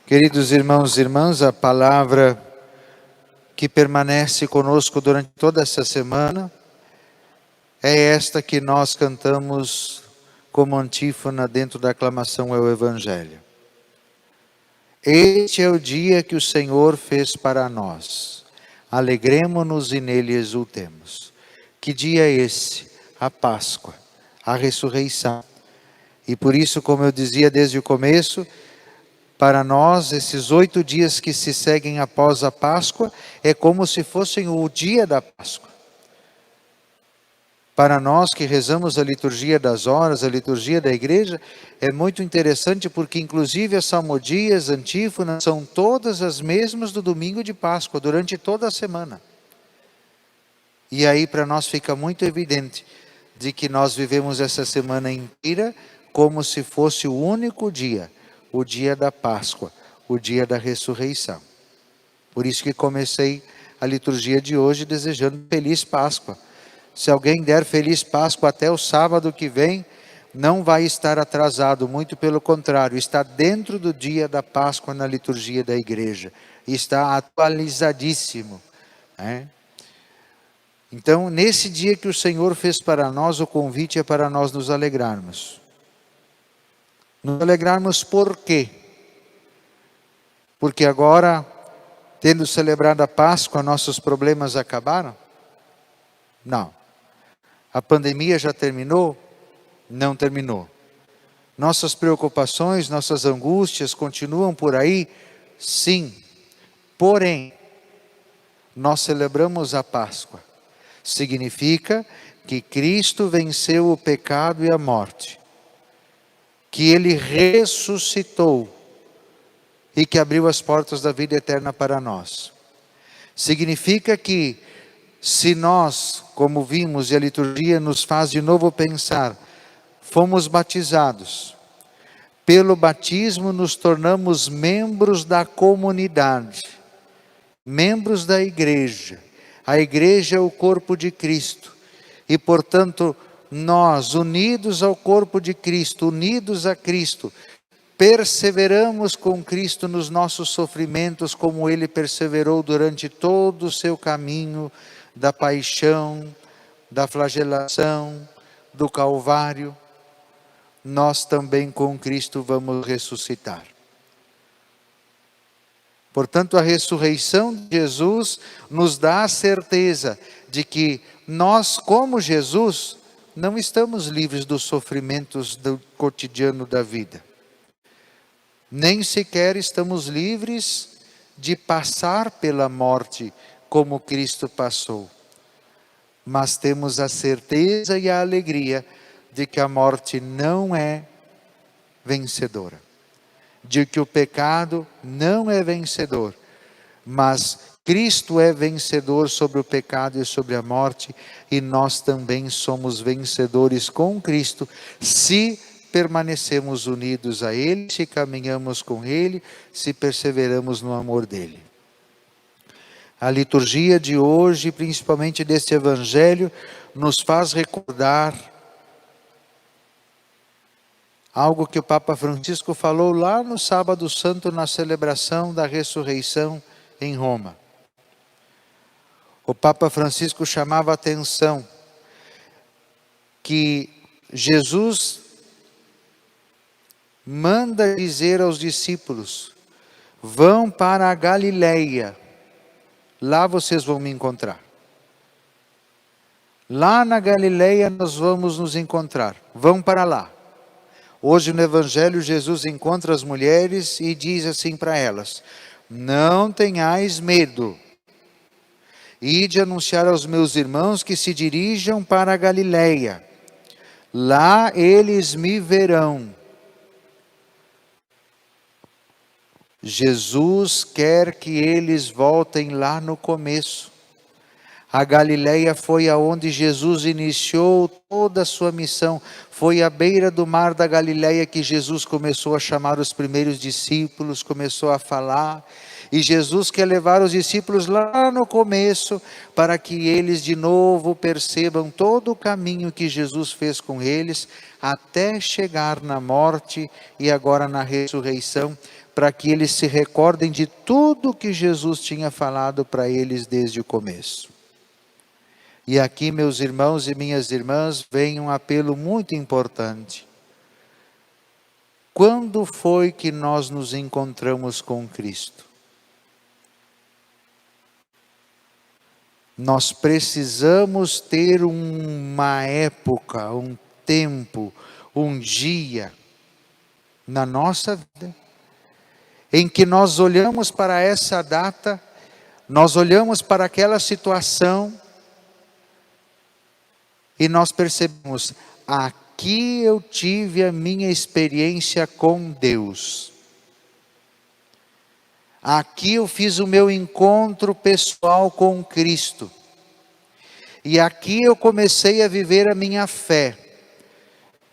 Queridos irmãos e irmãs, a palavra que permanece conosco durante toda essa semana é esta que nós cantamos como antífona dentro da aclamação ao Evangelho. Este é o dia que o Senhor fez para nós. Alegremo-nos e nele exultemos. Que dia é esse? A Páscoa, a ressurreição. E por isso, como eu dizia desde o começo, para nós, esses 8 dias que se seguem após a Páscoa, é como se fossem o dia da Páscoa. Para nós que rezamos a liturgia das horas, a liturgia da igreja, é muito interessante porque inclusive as salmodias, antífonas, são todas as mesmas do domingo de Páscoa, durante toda a semana. E aí para nós fica muito evidente de que nós vivemos essa semana inteira como se fosse o único dia, o dia da Páscoa, o dia da ressurreição. Por isso que comecei a liturgia de hoje desejando Feliz Páscoa. Se alguém der Feliz Páscoa até o sábado que vem, não vai estar atrasado, muito pelo contrário, está dentro do dia da Páscoa na liturgia da igreja, está atualizadíssimo, né? Então, nesse dia que o Senhor fez para nós, o convite é para nós nos alegrarmos. Nos alegrarmos por quê? Porque agora, tendo celebrado a Páscoa, nossos problemas acabaram? Não. A pandemia já terminou? Não terminou. Nossas preocupações, nossas angústias continuam por aí? Sim. Porém, nós celebramos a Páscoa. Significa que Cristo venceu o pecado e a morte. Que Ele ressuscitou e que abriu as portas da vida eterna para nós. Significa que se nós, como vimos e a liturgia nos faz de novo pensar, fomos batizados, pelo batismo nos tornamos membros da comunidade, membros da igreja. A igreja é o corpo de Cristo e, portanto, nós, unidos ao corpo de Cristo, unidos a Cristo, perseveramos com Cristo nos nossos sofrimentos, como Ele perseverou durante todo o seu caminho da paixão, da flagelação, do Calvário. Nós também com Cristo vamos ressuscitar. Portanto, a ressurreição de Jesus nos dá a certeza de que nós, como Jesus, não estamos livres dos sofrimentos do cotidiano da vida. Nem sequer estamos livres de passar pela morte como Cristo passou. Mas temos a certeza e a alegria de que a morte não é vencedora. De que o pecado não é vencedor. Mas Cristo é vencedor sobre o pecado e sobre a morte, e nós também somos vencedores com Cristo, se permanecemos unidos a Ele, se caminhamos com Ele, se perseveramos no amor dEle. A liturgia de hoje, principalmente deste Evangelho, nos faz recordar algo que o Papa Francisco falou lá no Sábado Santo, na celebração da ressurreição em Roma. O Papa Francisco chamava a atenção que Jesus manda dizer aos discípulos: vão para a Galileia, lá vocês vão me encontrar. Lá na Galileia nós vamos nos encontrar, vão para lá. Hoje no Evangelho Jesus encontra as mulheres e diz assim para elas: não tenhais medo. Ide anunciar aos meus irmãos que se dirijam para a Galileia. Lá eles me verão. Jesus quer que eles voltem lá no começo. A Galileia foi aonde Jesus iniciou toda a sua missão. Foi à beira do mar da Galileia que Jesus começou a chamar os primeiros discípulos, começou a falar. E Jesus quer levar os discípulos lá no começo, para que eles de novo percebam todo o caminho que Jesus fez com eles, até chegar na morte e agora na ressurreição, para que eles se recordem de tudo que Jesus tinha falado para eles desde o começo. E aqui, meus irmãos e minhas irmãs, vem um apelo muito importante. Quando foi que nós nos encontramos com Cristo? Nós precisamos ter uma época, um tempo, um dia na nossa vida, em que nós olhamos para essa data, nós olhamos para aquela situação e nós percebemos, aqui eu tive a minha experiência com Deus. Aqui eu fiz o meu encontro pessoal com Cristo. E aqui eu comecei a viver a minha fé.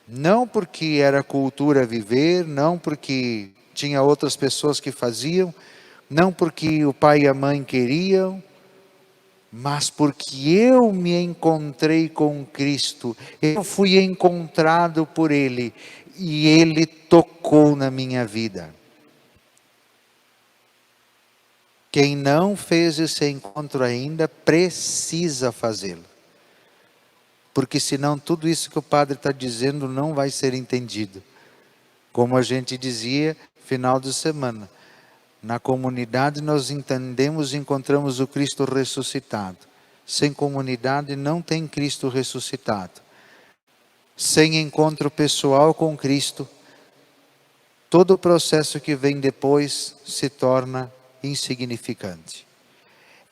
Não porque era cultura viver, não porque tinha outras pessoas que faziam, não porque o pai e a mãe queriam, mas porque eu me encontrei com Cristo. Eu fui encontrado por Ele e Ele tocou na minha vida. Quem não fez esse encontro ainda, precisa fazê-lo. Porque senão tudo isso que o padre está dizendo não vai ser entendido. Como a gente dizia, final de semana. Na comunidade nós entendemos e encontramos o Cristo ressuscitado. Sem comunidade não tem Cristo ressuscitado. Sem encontro pessoal com Cristo, todo o processo que vem depois se torna insignificante.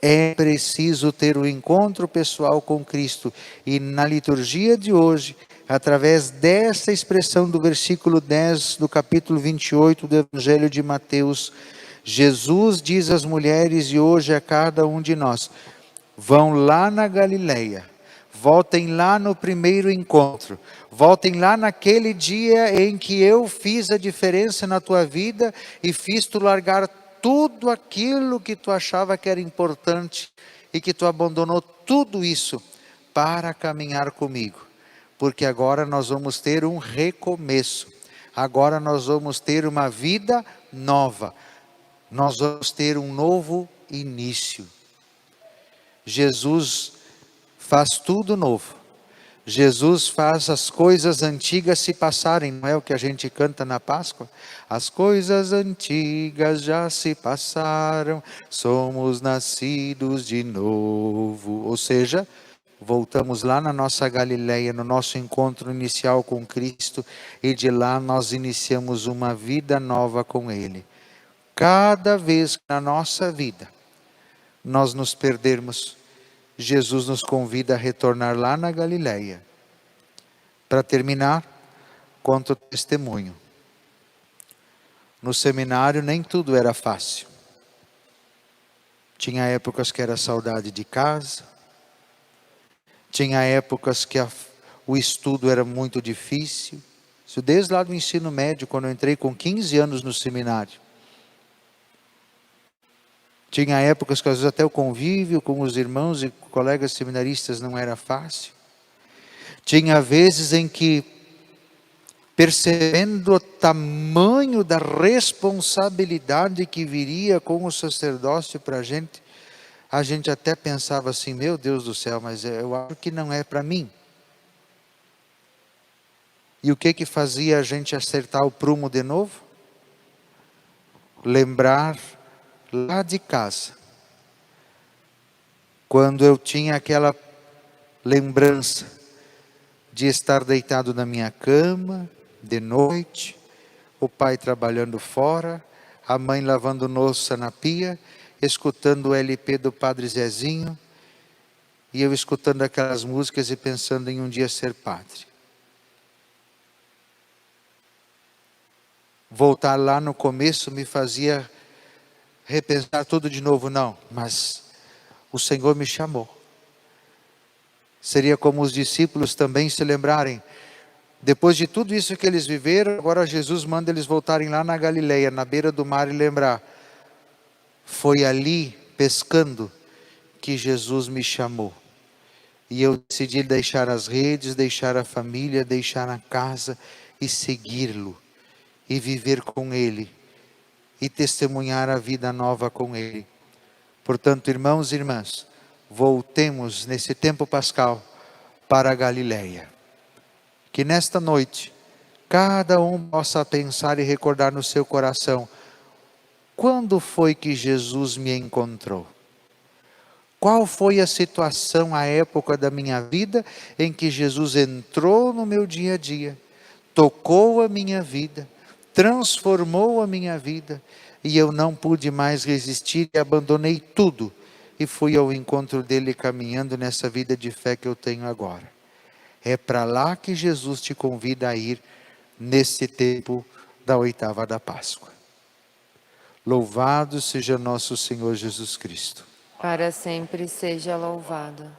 É preciso ter o encontro pessoal com Cristo. E na liturgia de hoje, através dessa expressão do versículo 10 do capítulo 28 do Evangelho de Mateus, Jesus diz às mulheres e hoje a cada um de nós: vão lá na Galileia, voltem lá no primeiro encontro, voltem lá naquele dia em que eu fiz a diferença na tua vida e fiz tu largar tudo aquilo que tu achava que era importante e que tu abandonou tudo isso para caminhar comigo. Porque agora nós vamos ter um recomeço, agora nós vamos ter uma vida nova, nós vamos ter um novo início. Jesus faz tudo novo. Jesus faz as coisas antigas se passarem, não é o que a gente canta na Páscoa? As coisas antigas já se passaram, somos nascidos de novo. Ou seja, voltamos lá na nossa Galileia, no nosso encontro inicial com Cristo, e de lá nós iniciamos uma vida nova com Ele. Cada vez que na nossa vida nós nos perdermos, Jesus nos convida a retornar lá na Galileia. Para terminar, conto o testemunho. No seminário nem tudo era fácil. Tinha épocas que era saudade de casa. Tinha épocas que o estudo era muito difícil. Isso desde lá do ensino médio, quando eu entrei com 15 anos no seminário. Tinha épocas que às vezes até o convívio com os irmãos e colegas seminaristas não era fácil. Tinha vezes em que, percebendo o tamanho da responsabilidade que viria com o sacerdócio para a gente até pensava assim, meu Deus do céu, mas eu acho que não é para mim. E o que fazia a gente acertar o prumo de novo? Lembrar lá de casa, quando eu tinha aquela lembrança de estar deitado na minha cama, de noite, o pai trabalhando fora, a mãe lavando louça na pia, escutando o LP do Padre Zezinho, e eu escutando aquelas músicas e pensando em um dia ser padre. Voltar lá no começo me fazia repensar tudo de novo, não, mas o Senhor me chamou. Seria como os discípulos também se lembrarem, depois de tudo isso que eles viveram, agora Jesus manda eles voltarem lá na Galileia, na beira do mar e lembrar, Foi ali, pescando, que Jesus me chamou. E eu decidi deixar as redes, deixar a família, deixar a casa e segui-lo. E viver com Ele. E testemunhar a vida nova com Ele. Portanto, irmãos e irmãs, voltemos nesse tempo pascal para a Galileia. Que nesta noite, cada um possa pensar e recordar no seu coração: quando foi que Jesus me encontrou? Qual foi a situação, a época da minha vida em que Jesus entrou no meu dia a dia, tocou a minha vida, transformou a minha vida, e eu não pude mais resistir e abandonei tudo e fui ao encontro dele caminhando nessa vida de fé que eu tenho agora. É para lá que Jesus te convida a ir nesse tempo da oitava da Páscoa. Louvado seja nosso Senhor Jesus Cristo. Para sempre seja louvado.